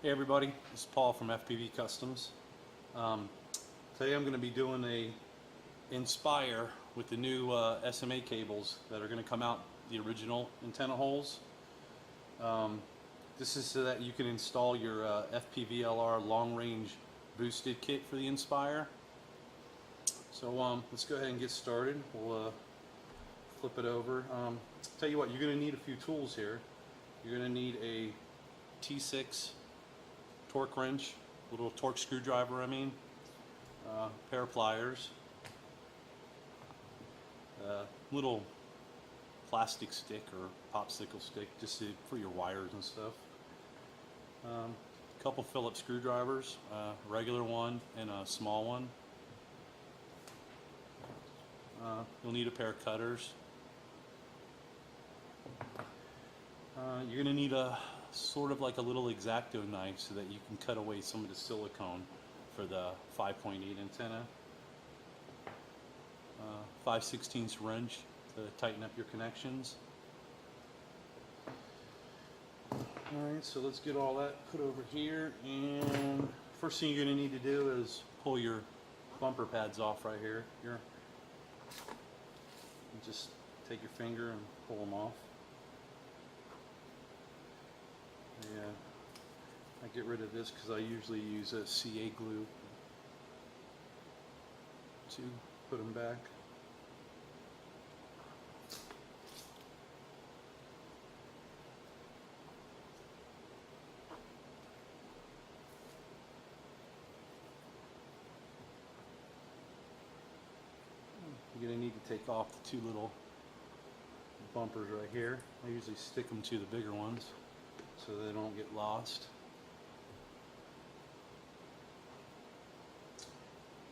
Hey everybody, this is Paul from FPV Customs. Today I'm going to be doing a Inspire with the new SMA cables that are going to come out the original antenna holes. This is so that you can install your FPVLR long range boosted kit for the Inspire. So let's go ahead and get started. We'll flip it over. Tell you what, you're going to need a few tools here. You're going to need a T6 torque wrench, little torque screwdriver, pair of pliers, little plastic stick or popsicle stick just for your wires and stuff. A couple Phillips screwdrivers, a regular one and a small one. You'll need a pair of cutters. You're going to need a sort of like a little X-Acto knife so that you can cut away some of the silicone for the 5.8 antenna. 5/16 wrench to tighten up your connections. Alright, so let's get all that put over here, and first thing you're going to need to do is pull your bumper pads off right here. Just take your finger and pull them off. Yeah, I get rid of this because I usually use a CA glue to put them back. You're going to need to take off the two little bumpers right here. I usually stick them to the bigger ones so they don't get lost.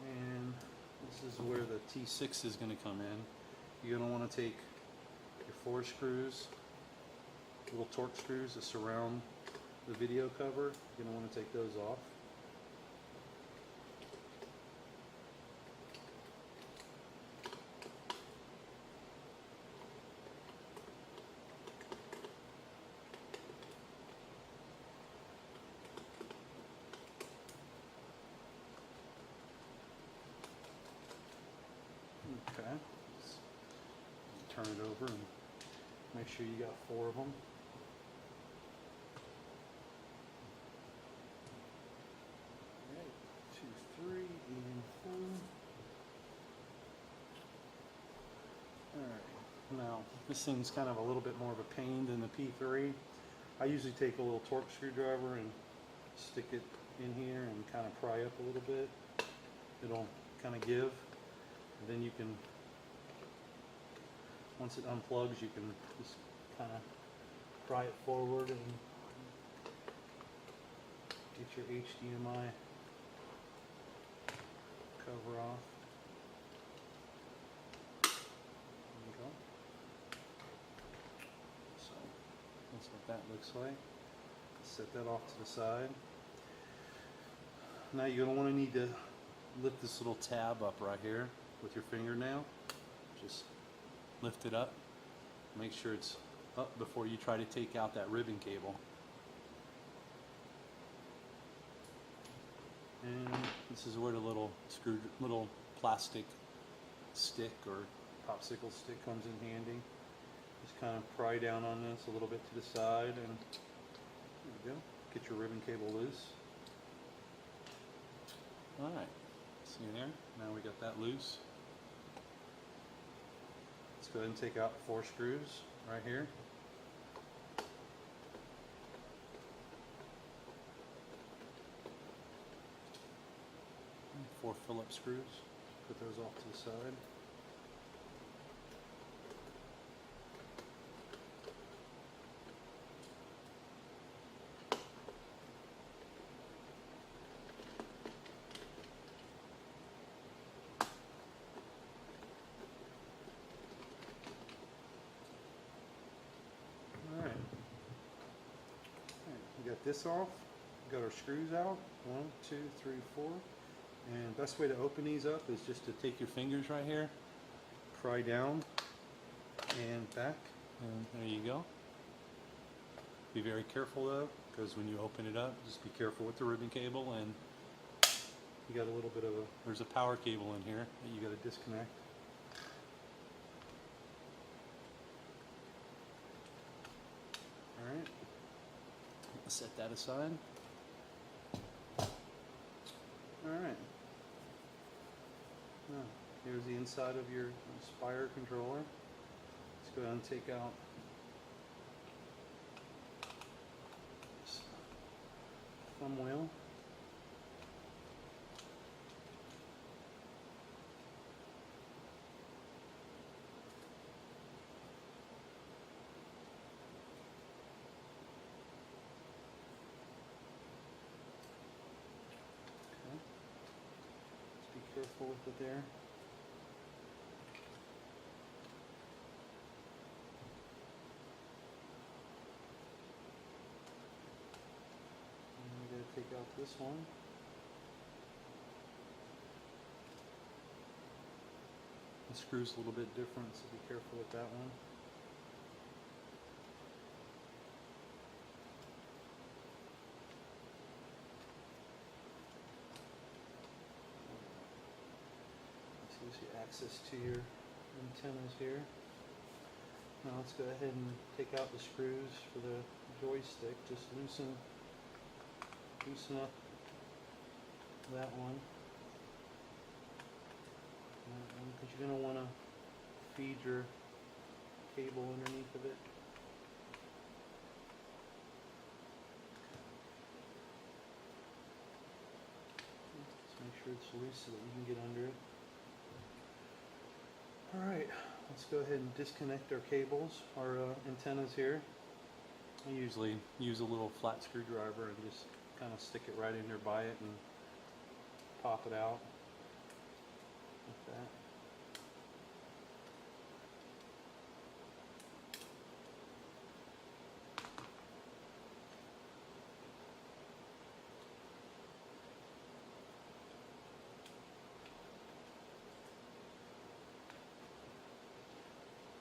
And this is where the T6 is going to come in. You're going to want to take your 4 screws, little torque screws that surround the video cover. You're going to want to take those off. Okay, let's turn it over and make sure you got 4 of them. Alright, 2, 3, and 4. Alright, now this thing's kind of a little bit more of a pain than the P3. I usually take a little torque screwdriver and stick it in here and kind of pry up a little bit. It'll kind of give. And then you can, once it unplugs, you can just kind of pry it forward and get your HDMI cover off. There you go. So that's what that looks like. Set that off to the side. Now you're going to want to need to lift this little tab up right here with your fingernail. Just lift it up. Make sure it's up before you try to take out that ribbon cable. And this is where the little plastic stick or popsicle stick comes in handy. Just kind of pry down on this a little bit to the side, and there you go. Get your ribbon cable loose. Alright, see there? Now we got that loose. Let's go ahead and take out 4 screws right here. 4 Phillips screws. Put those off to the side. We got this off, got our screws out, 1, 2, 3, 4, and best way to open these up is just to take your fingers right here, pry down and back, and there you go. Be very careful though, because when you open it up, just be careful with the ribbon cable, and you got a little bit of there's a power cable in here that you got to disconnect. Alright, set that aside. Alright, now here's the inside of your Inspire controller. Let's go ahead and take out this thumb wheel. Careful with it there. And we got to take out this one. The screw's a little bit different, so be careful with that one. Gives you access to your antennas here. Now let's go ahead and take out the screws for the joystick. Just loosen up that one, because you're going to want to feed your cable underneath of it. Just make sure it's loose so that you can get under it. Alright, let's go ahead and disconnect our cables, our antennas here. I usually use a little flat screwdriver and just kind of stick it right in there by it and pop it out like that.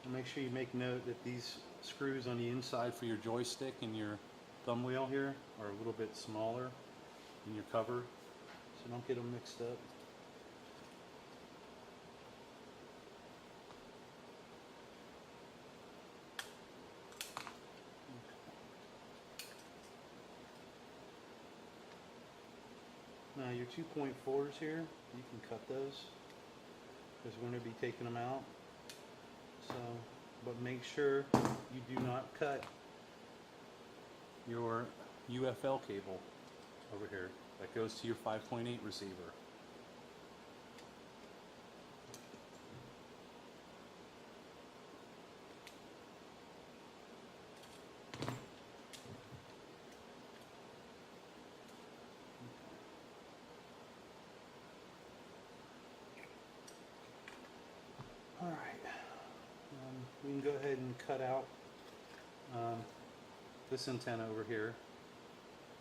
Make sure you make note that these screws on the inside for your joystick and your thumb wheel here are a little bit smaller than your cover, so don't get them mixed up. Now your 2.4s here, you can cut those because we're going to be taking them out. So, but make sure you do not cut your UFL cable over here that goes to your 5.8 receiver. All right. We can go ahead and cut out this antenna over here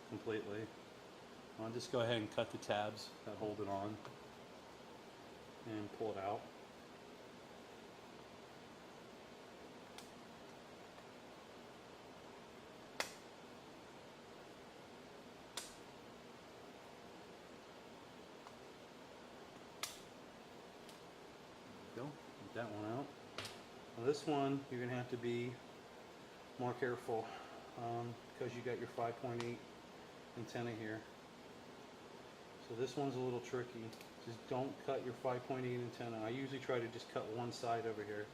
completely. I'll just go ahead and cut the tabs that hold it on and pull it out. There we go. Get that one out. Now this one, you're going to have to be more careful because you got your 5.8 antenna here. So this one's a little tricky. Just don't cut your 5.8 antenna. I usually try to just cut one side over here.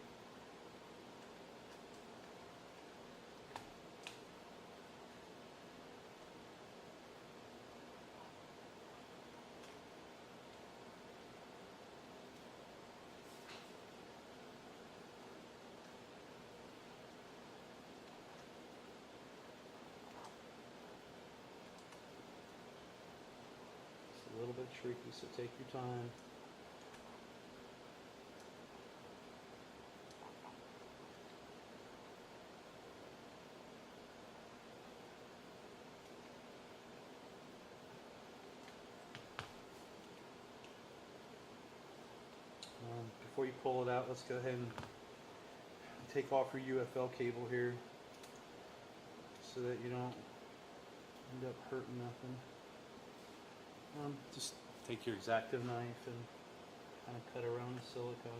A little bit tricky, so take your time. Before you pull it out, let's go ahead and take off your UFL cable here. so that you don't end up hurting nothing. Just take your X-Acto knife and kind of cut around the silicone.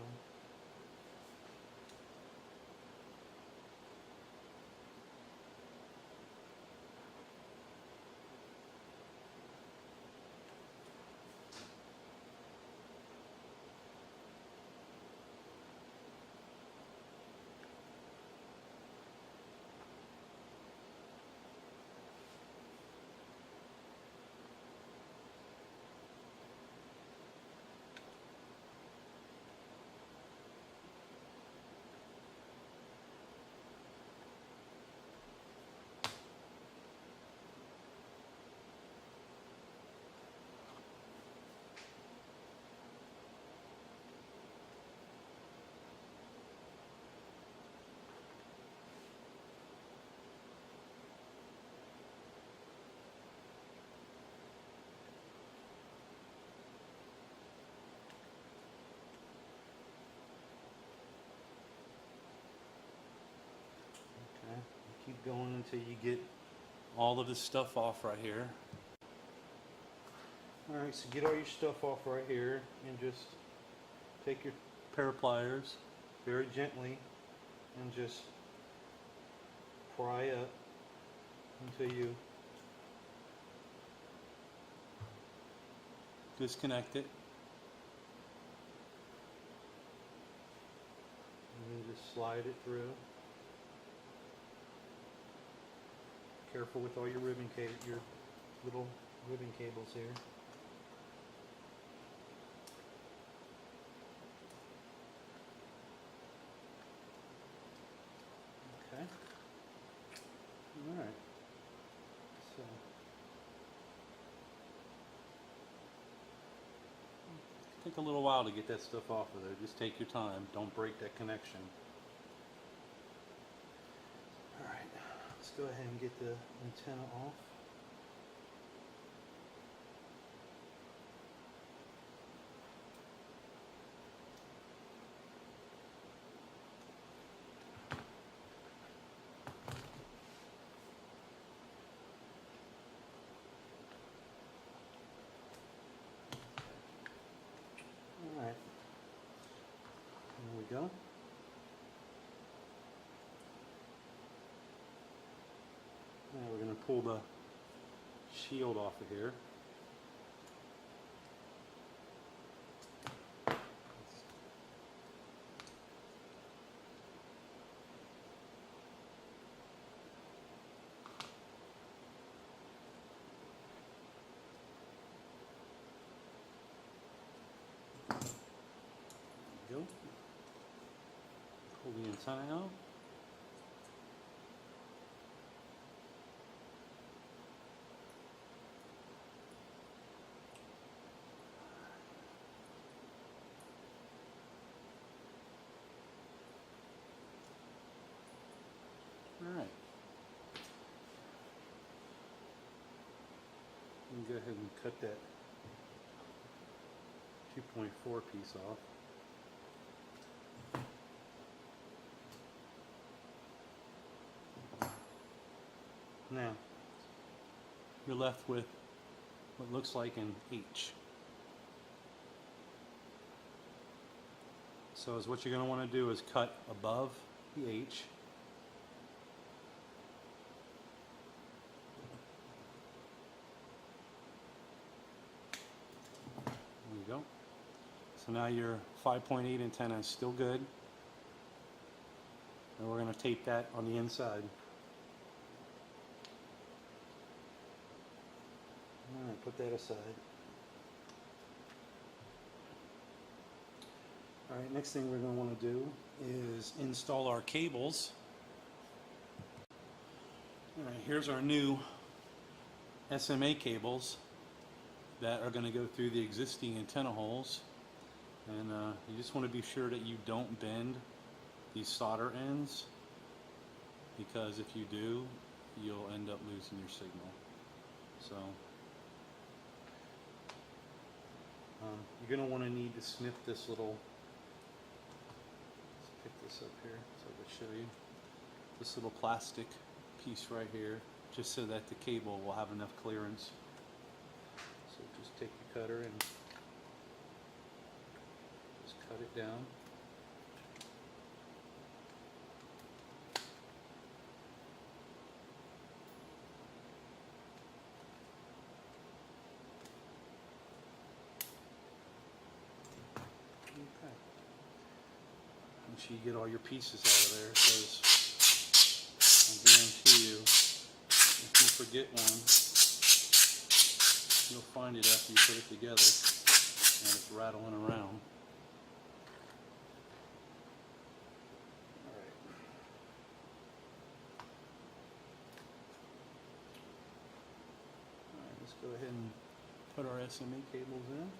Keep going until you get all of this stuff off right here. Alright, so get all your stuff off right here and just take your pair of pliers very gently and just pry up until you disconnect it. And then just slide it through. Careful with all your your little ribbon cables here. Okay. All right. So take a little while to get that stuff off of there. Just take your time. Don't break that connection. Let's go ahead and get the antenna off. All right. There we go. Now we're going to pull the shield off of here. There we go. Pull the antenna out. Alright. Go ahead and cut that 2.4 piece off. Now, you're left with what looks like an H. So what you're going to want to do is cut above the H. There you go. So now your 5.8 antenna is still good. And we're going to tape that on the inside. Alright, put that aside. Alright, next thing we're going to want to do is install our cables. Alright, here's our new SMA cables that are going to go through the existing antenna holes. And you just want to be sure that you don't bend these solder ends, because if you do, you'll end up losing your signal. So you're going to want to need to snip this little, let's pick this up here so I can show you, this little plastic piece right here, just so that the cable will have enough clearance. So just take your cutter and just cut it down. Okay. Make sure you get all your pieces out of there, because I guarantee you, if you forget one, you'll find it after you put it together and it's rattling around. Alright. Alright, let's go ahead and put our SMA cables in.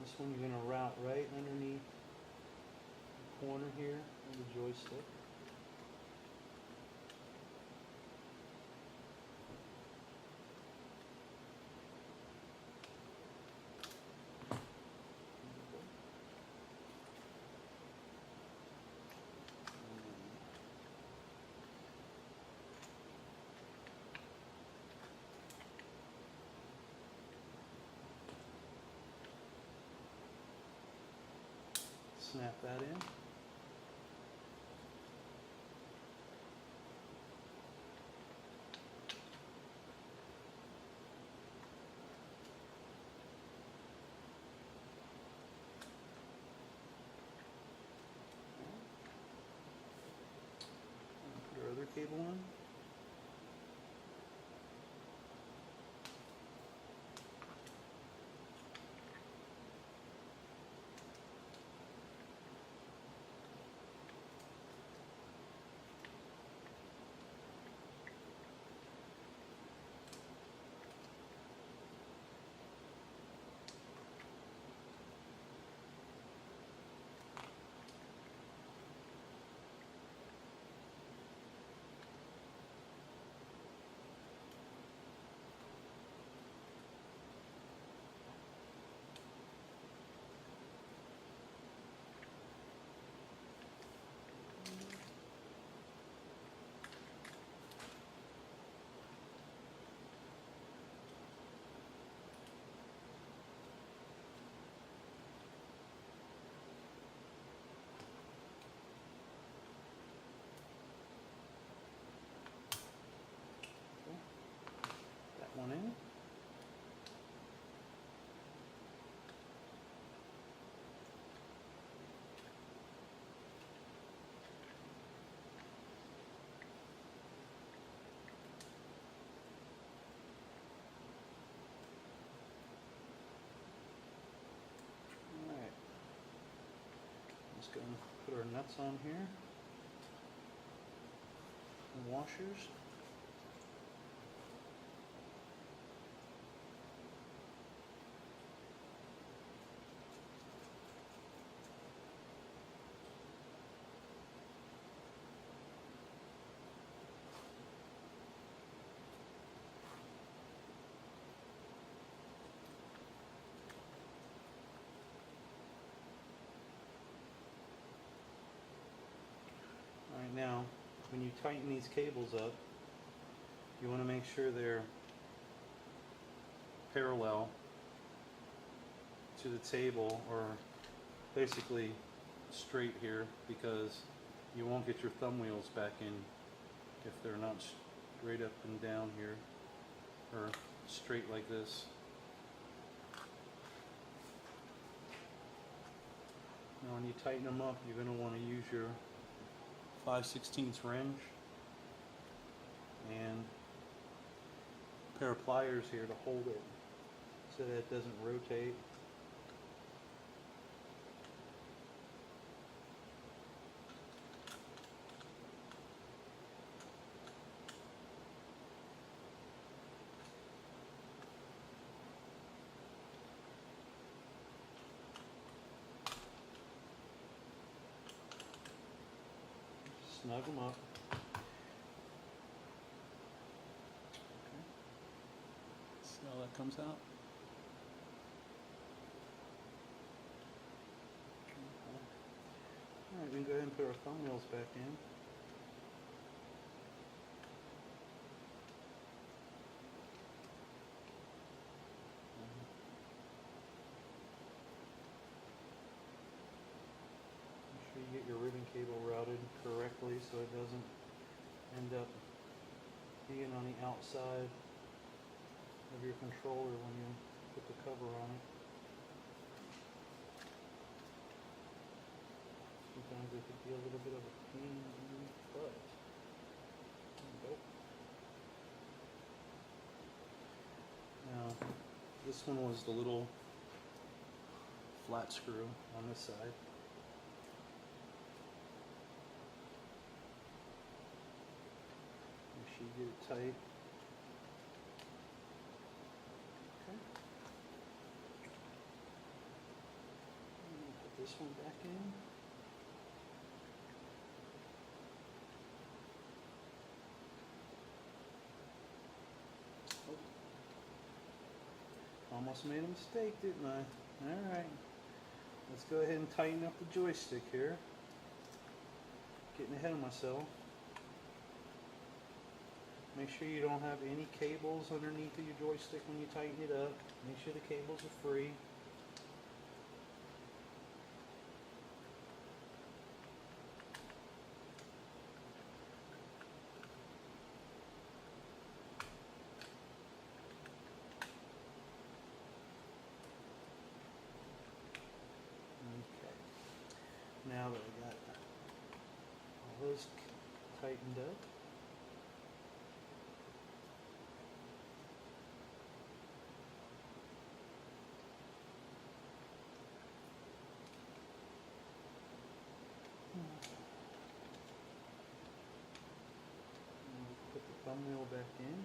This one you're going to route right underneath the corner here of the joystick. Snap that in. Put our other cable in. One in. Alright. Let's go and put our nuts on here. The washers. Alright, now when you tighten these cables up, you want to make sure they're parallel to the table, or basically straight here, because you won't get your thumb wheels back in if they're not straight up and down here, or straight like this. Now when you tighten them up, you're going to want to use your 5/16 wrench and a pair of pliers here to hold it so that it doesn't rotate. Snug them up. that comes out. Alright, we can go ahead and put our thumbnails back in. Make sure you get your ribbon cable routed correctly so it doesn't end up being on the outside of your controller when you put the cover on it. Sometimes it could be a little bit of a pain in the butt. There we go. Now, this one was the little flat screw on this side. Make sure you get it tight. Okay. Put this one back in. Almost made a mistake, didn't I? Alright. Let's go ahead and tighten up the joystick here. Getting ahead of myself. Make sure you don't have any cables underneath of your joystick when you tighten it up. Make sure the cables are free. Okay. Now that I got all those tightened up, put the thumbnail back in.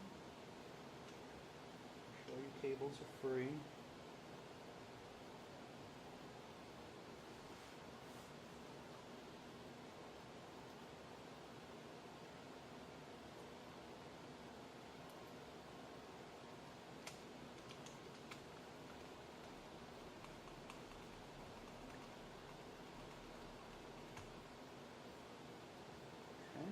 Make sure your cables are free. Okay.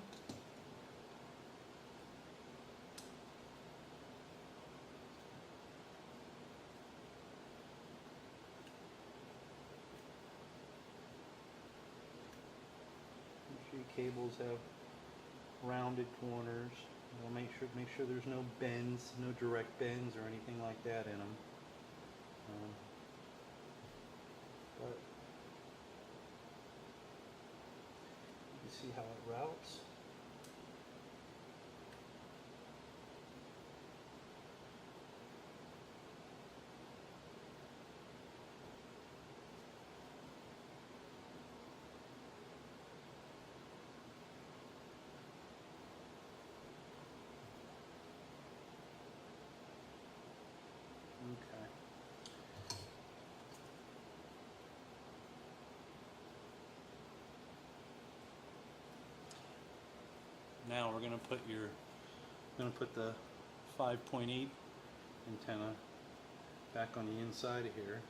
Make sure your cables have rounded corners. Make sure there's no bends, no direct bends or anything like that in them. But you can see how it routes. Okay. Now we're gonna put the 5.8 antenna back on the inside of here.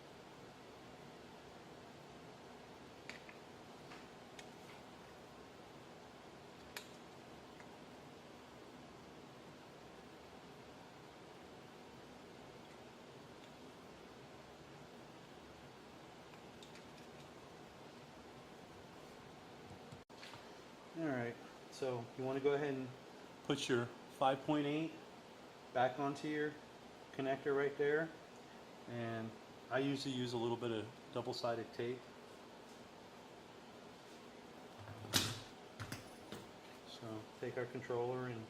Alright, so you want to go ahead and put your 5.8 back onto your connector right there. And I usually use a little bit of double-sided tape. So take our controller and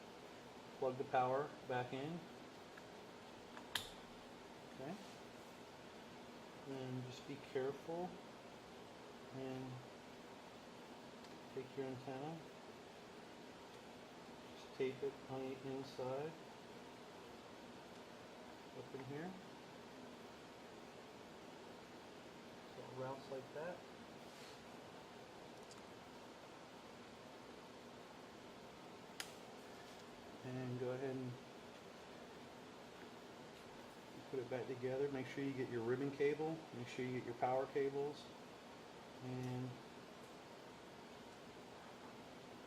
plug the power back in. Okay. And just be careful and take your antenna, just tape it on the inside, up in here, so it routes like that. And go ahead and put it back together. Make sure you get your ribbon cable. Make sure you get your power cables. And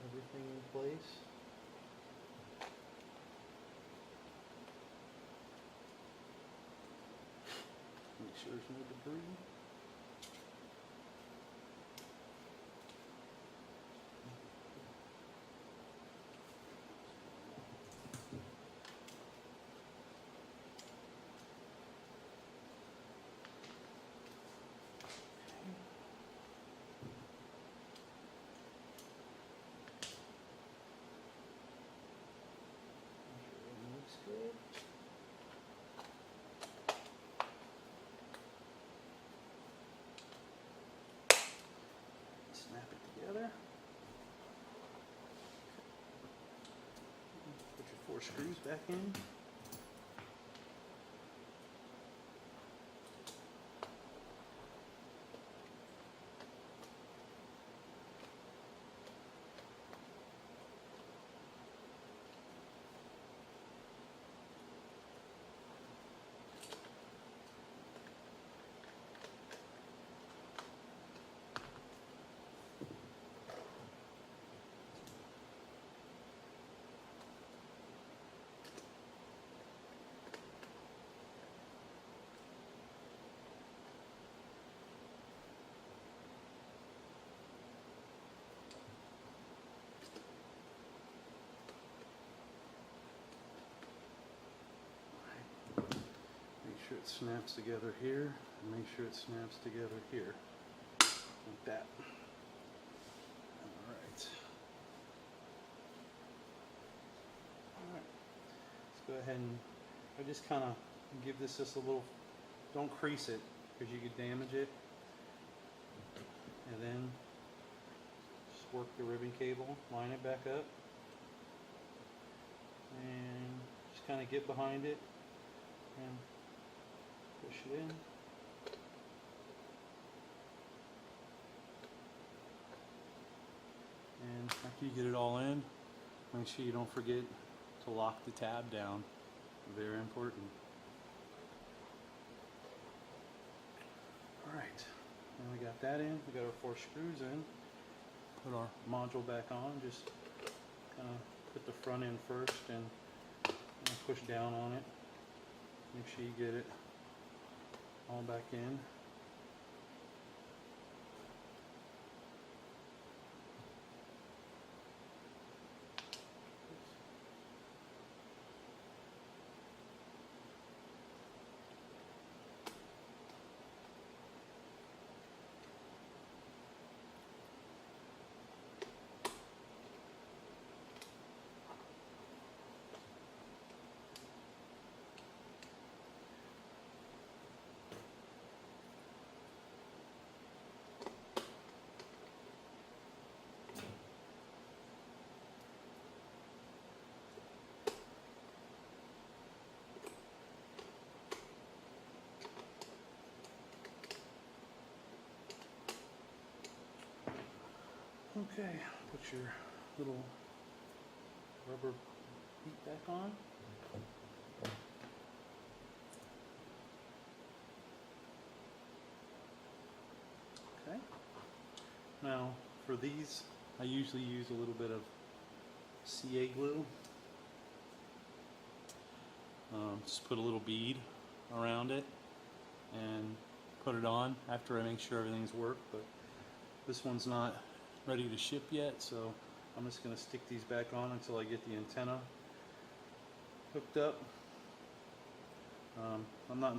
everything in place. Make sure there's no debris. Looks good. Snap it together. Put your 4 screws back in. Make sure it snaps together here, and make sure it snaps together here, like that. All right. Let's go ahead and I just kind of give this just a little. Don't crease it because you could damage it, and then just work the ribbon cable, line it back up, and just kind of get behind it and push it in. And after you get it all in, make sure you don't forget to lock the tab down. Very important. Alright, now we got that in. We got our 4 screws in. Put our module back on. Just kind of put the front in first and push down on it. Make sure you get it all back in. Okay, put your little rubber feet back on. Okay. Now, for these, I usually use a little bit of CA glue. Just put a little bead around it and put it on after I make sure everything's worked, but this one's not ready to ship yet, so I'm just going to stick these back on until I get the antenna hooked up. I'm not